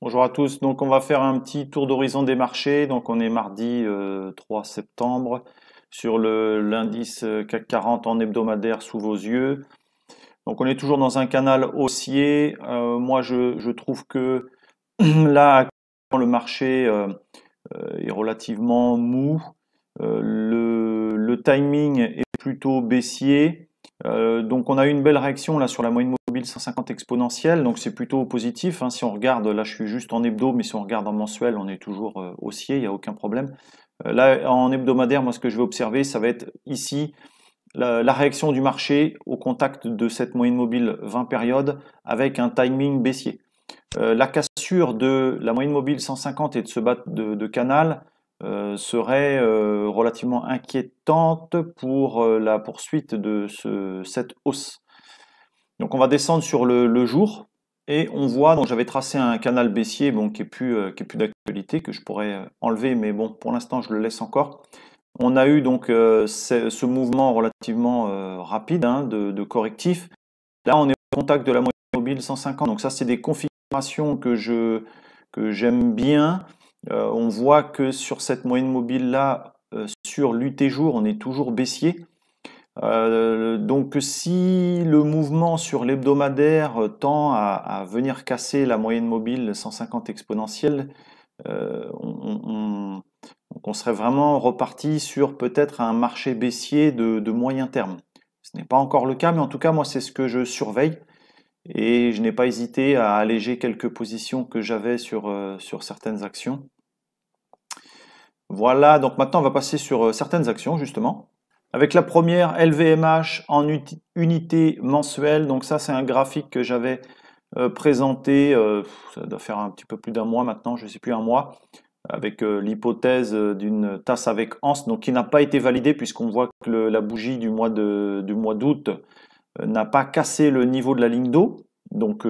Bonjour à tous. Donc, on va faire un petit tour d'horizon des marchés. Donc, on est mardi 3 septembre sur l'indice CAC 40 en hebdomadaire sous vos yeux. Donc, on est toujours dans un canal haussier. Moi, je trouve que là, actuellement, le marché est relativement mou. Le timing est plutôt baissier. Donc on a eu une belle réaction là sur la moyenne mobile 150 exponentielle, donc c'est plutôt positif, hein. Si on regarde, là je suis juste en hebdo, mais si on regarde en mensuel, on est toujours haussier, il n'y a aucun problème. Là en hebdomadaire, moi ce que je vais observer, ça va être ici la réaction du marché au contact de cette moyenne mobile 20 périodes avec un timing baissier. La cassure de la moyenne mobile 150 et de ce bas de canal serait relativement inquiétante pour la poursuite de cette hausse. Donc on va descendre sur le jour et on voit, donc j'avais tracé un canal baissier bon, qui est plus d'actualité, que je pourrais enlever, mais bon, pour l'instant je le laisse encore. On a eu donc ce mouvement relativement rapide, hein, de correctif. Là on est au contact de la moyenne mobile 150, donc ça c'est des configurations que j'aime bien. On voit que sur cette moyenne mobile là, sur l'UT jour, on est toujours baissier. Donc si le mouvement sur l'hebdomadaire tend à venir casser la moyenne mobile 150 exponentielle, on serait vraiment reparti sur peut-être un marché baissier de moyen terme. Ce n'est pas encore le cas, mais en tout cas moi c'est ce que je surveille et je n'ai pas hésité à alléger quelques positions que j'avais sur certaines actions. Voilà, donc maintenant on va passer sur certaines actions justement. Avec la première, LVMH en unité mensuelle. Donc ça, c'est un graphique que j'avais présenté, ça doit faire un petit peu plus d'un mois maintenant, je ne sais plus, un mois, avec l'hypothèse d'une tasse avec anse, donc qui n'a pas été validée puisqu'on voit que la bougie du mois d'août n'a pas cassé le niveau de la ligne d'eau. Donc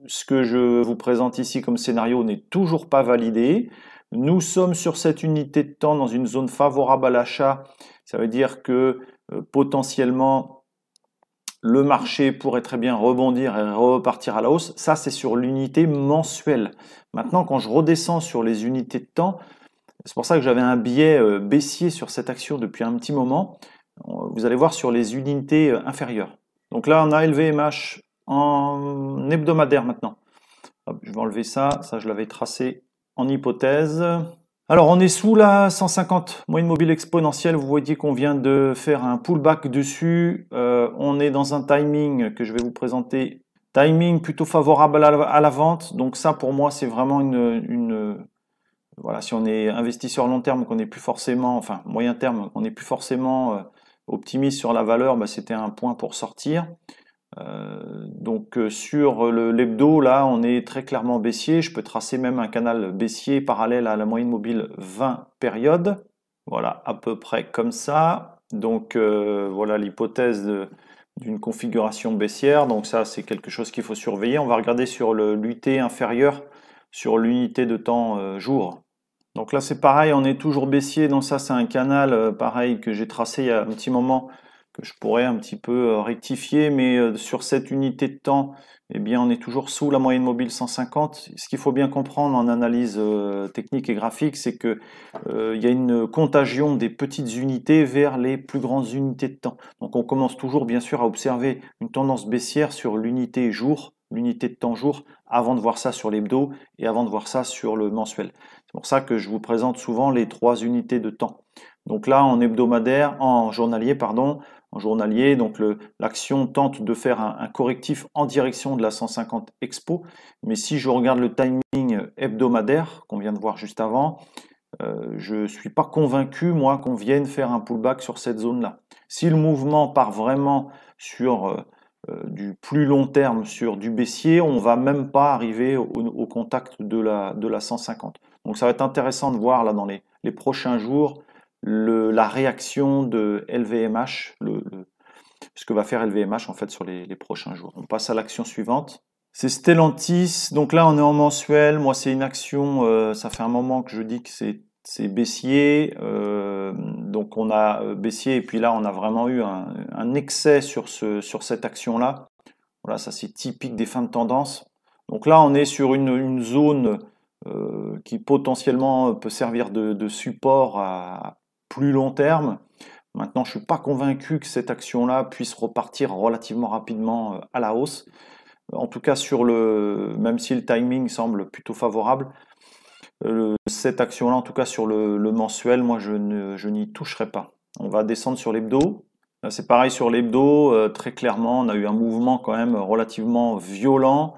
ce que je vous présente ici comme scénario n'est toujours pas validé. Nous sommes sur cette unité de temps dans une zone favorable à l'achat. Ça veut dire que potentiellement le marché pourrait très bien rebondir et repartir à la hausse. Ça, c'est sur l'unité mensuelle. Maintenant, quand je redescends sur les unités de temps, c'est pour ça que j'avais un biais baissier sur cette action depuis un petit moment. Vous allez voir sur les unités inférieures. Donc là, on a LVMH en hebdomadaire maintenant. Hop, je vais enlever ça. Ça, je l'avais tracé en hypothèse. Alors, on est sous la 150 moyenne mobile exponentielle. Vous voyez qu'on vient de faire un pullback dessus. On est dans un timing que je vais vous présenter. Timing plutôt favorable à la vente. Donc ça, pour moi, c'est vraiment voilà, si on est investisseur long terme, qu'on n'est plus forcément, enfin moyen terme, qu'on n'est plus forcément optimiste sur la valeur, bah, c'était un point pour sortir. Donc sur l'hebdo, là, on est très clairement baissier. Je peux tracer même un canal baissier parallèle à la moyenne mobile 20 périodes. Voilà, à peu près comme ça. Donc voilà l'hypothèse d'une configuration baissière. Donc ça, c'est quelque chose qu'il faut surveiller. On va regarder sur l'UT inférieur, sur l'unité de temps jour. Donc là, c'est pareil, on est toujours baissier. Donc ça, c'est un canal pareil que j'ai tracé il y a un petit moment, que je pourrais un petit peu rectifier, mais sur cette unité de temps, eh bien, on est toujours sous la moyenne mobile 150. Ce qu'il faut bien comprendre en analyse technique et graphique, c'est que il y a une contagion des petites unités vers les plus grandes unités de temps. Donc on commence toujours, bien sûr, à observer une tendance baissière sur l'unité jour, l'unité de temps jour, avant de voir ça sur l'hebdo et avant de voir ça sur le mensuel. C'est pour ça que je vous présente souvent les trois unités de temps. Donc là, en hebdomadaire, en journalier, pardon, en journalier, donc l'action tente de faire un correctif en direction de la 150 Expo. Mais si je regarde le timing hebdomadaire qu'on vient de voir juste avant, je ne suis pas convaincu, moi, qu'on vienne faire un pullback sur cette zone-là. Si le mouvement part vraiment sur du plus long terme, sur du baissier, on ne va même pas arriver au contact de la 150. Donc ça va être intéressant de voir là dans les prochains jours la réaction de LVMH, ce que va faire LVMH en fait sur les prochains jours. On passe à l'action suivante. C'est Stellantis. Donc là, on est en mensuel. Moi, c'est une action, ça fait un moment que je dis que c'est baissier. Donc on a baissier et puis là, on a vraiment eu un excès sur cette action-là. Voilà, ça c'est typique des fins de tendance. Donc là, on est sur une zone qui potentiellement peut servir de support à plus long terme. Maintenant, je ne suis pas convaincu que cette action-là puisse repartir relativement rapidement à la hausse. En tout cas, même si le timing semble plutôt favorable, cette action-là, en tout cas sur le mensuel, moi je n'y toucherai pas. On va descendre sur l'hebdo. C'est pareil sur l'hebdo, très clairement, on a eu un mouvement quand même relativement violent.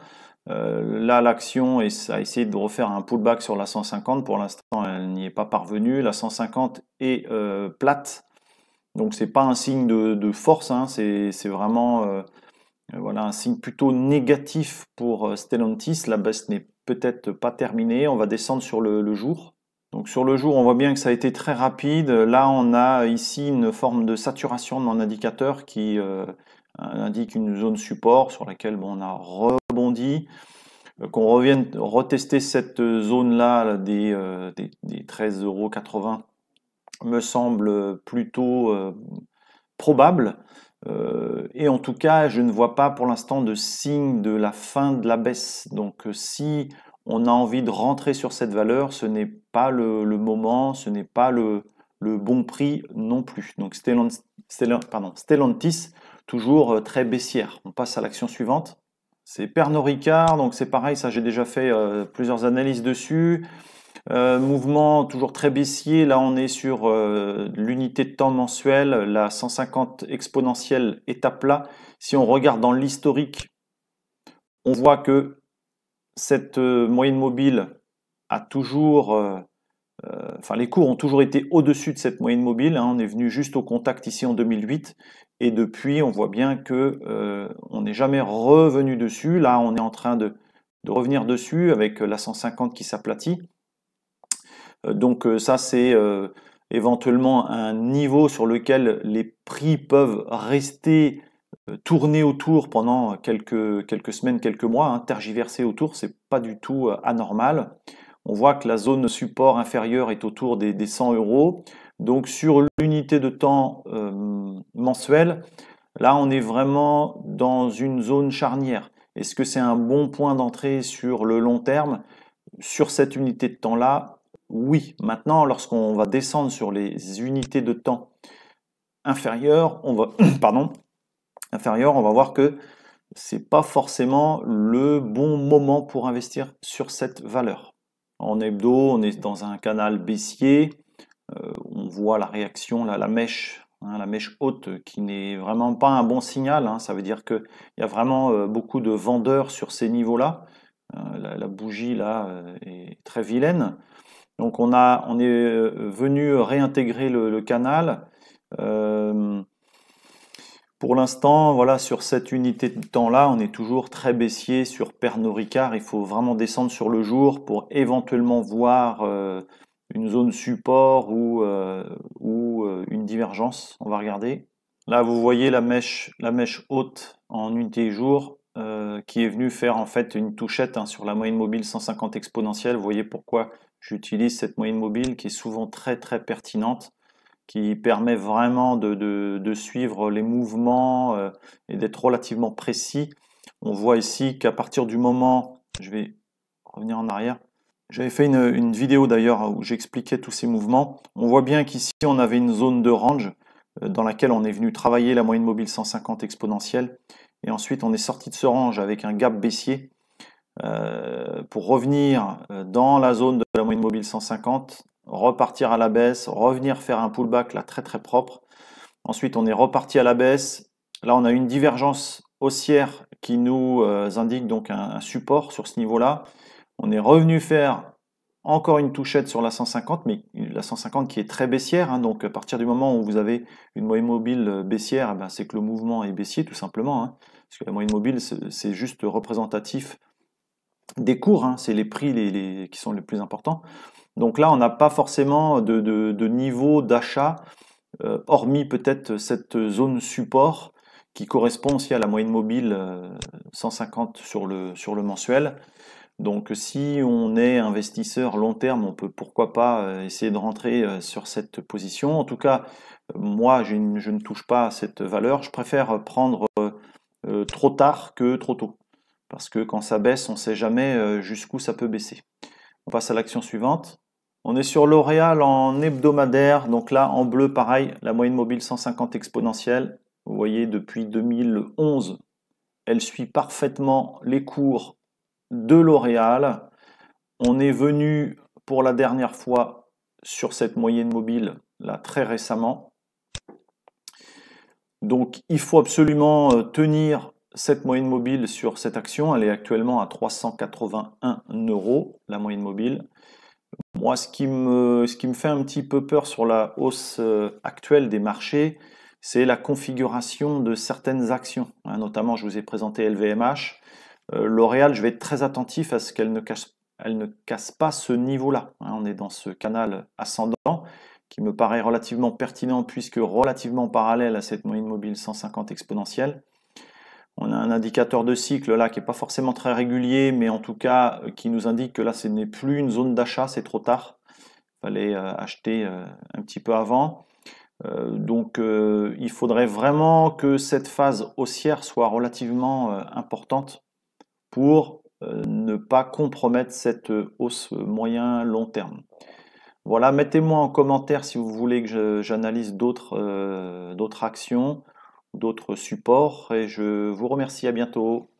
Là, l'action a essayé de refaire un pullback sur la 150. Pour l'instant, elle n'y est pas parvenue. La 150 est plate. Donc, c'est pas un signe de force. Hein. C'est vraiment voilà, un signe plutôt négatif pour Stellantis. La baisse n'est peut-être pas terminée. On va descendre sur le jour. Donc sur le jour, on voit bien que ça a été très rapide. Là, on a ici une forme de saturation de mon indicateur qui indique une zone support sur laquelle on a rebondi. Qu'on revienne retester cette zone-là des 13,80 € me semble plutôt probable. Et en tout cas, je ne vois pas pour l'instant de signe de la fin de la baisse. Donc si on a envie de rentrer sur cette valeur, ce n'est pas le moment, ce n'est pas le bon prix non plus. Donc Stellantis, toujours très baissière. On passe à l'action suivante. C'est Pernod Ricard, donc c'est pareil, ça j'ai déjà fait plusieurs analyses dessus. Mouvement toujours très baissier, là on est sur l'unité de temps mensuelle, la 150 exponentielle est à plat. Si on regarde dans l'historique, on voit que cette moyenne mobile a toujours, les cours ont toujours été au-dessus de cette moyenne mobile. Hein. On est venu juste au contact ici en 2008 et depuis on voit bien que on n'est jamais revenu dessus. Là on est en train de revenir dessus avec la 150 qui s'aplatit. Donc ça c'est éventuellement un niveau sur lequel les prix peuvent rester tourner autour pendant quelques semaines, quelques mois, hein, tergiverser autour, c'est pas du tout anormal. On voit que la zone support inférieure est autour des 100 €. Donc sur l'unité de temps mensuelle, là on est vraiment dans une zone charnière. Est-ce que c'est un bon point d'entrée sur le long terme? Sur cette unité de temps-là, oui. Maintenant, lorsqu'on va descendre sur les unités de temps inférieures, on va, on va voir que c'est pas forcément le bon moment pour investir sur cette valeur. En hebdo, on est dans un canal baissier. On voit la réaction, là, la mèche haute, qui n'est vraiment pas un bon signal. Hein. Ça veut dire qu'il y a vraiment beaucoup de vendeurs sur ces niveaux-là. La bougie là est très vilaine. Donc on est venu réintégrer le canal. Pour l'instant, voilà, sur cette unité de temps-là, on est toujours très baissier sur Pernod Ricard. Il faut vraiment descendre sur le jour pour éventuellement voir une zone support ou une divergence. On va regarder. Là, vous voyez la mèche haute en unité jour qui est venue faire en fait une touchette hein, sur la moyenne mobile 150 exponentielle. Vous voyez pourquoi j'utilise cette moyenne mobile qui est souvent très très pertinente, qui permet vraiment de suivre les mouvements et d'être relativement précis. On voit ici qu'à partir du moment, je vais revenir en arrière, j'avais fait une vidéo d'ailleurs où j'expliquais tous ces mouvements. On voit bien qu'ici on avait une zone de range dans laquelle on est venu travailler la moyenne mobile 150 exponentielle et ensuite on est sorti de ce range avec un gap baissier pour revenir dans la zone de la moyenne mobile 150, repartir à la baisse, revenir faire un pullback là très très propre. Ensuite on est reparti à la baisse. Là on a une divergence haussière qui nous indique donc un support sur ce niveau-là. On est revenu faire encore une touchette sur la 150, mais la 150 qui est très baissière. Hein, donc à partir du moment où vous avez une moyenne mobile baissière, eh ben, c'est que le mouvement est baissier tout simplement. Hein, parce que la moyenne mobile, c'est juste représentatif des cours, hein, c'est les prix qui sont les plus importants. Donc là, on n'a pas forcément de niveau d'achat, hormis peut-être cette zone support qui correspond aussi à la moyenne mobile 150 sur le mensuel. Donc si on est investisseur long terme, on peut pourquoi pas essayer de rentrer sur cette position. En tout cas, moi je ne touche pas à cette valeur. Je préfère prendre trop tard que trop tôt. Parce que quand ça baisse, on ne sait jamais jusqu'où ça peut baisser. On passe à l'action suivante. On est sur L'Oréal en hebdomadaire. Donc là, en bleu, pareil, la moyenne mobile 150 exponentielle. Vous voyez, depuis 2011, elle suit parfaitement les cours de L'Oréal. On est venu pour la dernière fois sur cette moyenne mobile, là, très récemment. Donc, il faut absolument tenir cette moyenne mobile sur cette action. Elle est actuellement à 381 €, la moyenne mobile. Moi, ce qui me fait un petit peu peur sur la hausse actuelle des marchés, c'est la configuration de certaines actions. Notamment, je vous ai présenté LVMH. L'Oréal, je vais être très attentif à ce qu'elle ne casse pas ce niveau-là. On est dans ce canal ascendant qui me paraît relativement pertinent puisque relativement parallèle à cette moyenne mobile 150 exponentielle. On a un indicateur de cycle là qui n'est pas forcément très régulier, mais en tout cas qui nous indique que là ce n'est plus une zone d'achat, c'est trop tard. Il fallait acheter un petit peu avant. Donc il faudrait vraiment que cette phase haussière soit relativement importante pour ne pas compromettre cette hausse moyen-long terme. Voilà, mettez-moi en commentaire si vous voulez que j'analyse d'autres actions, d'autres supports, et je vous remercie, à bientôt.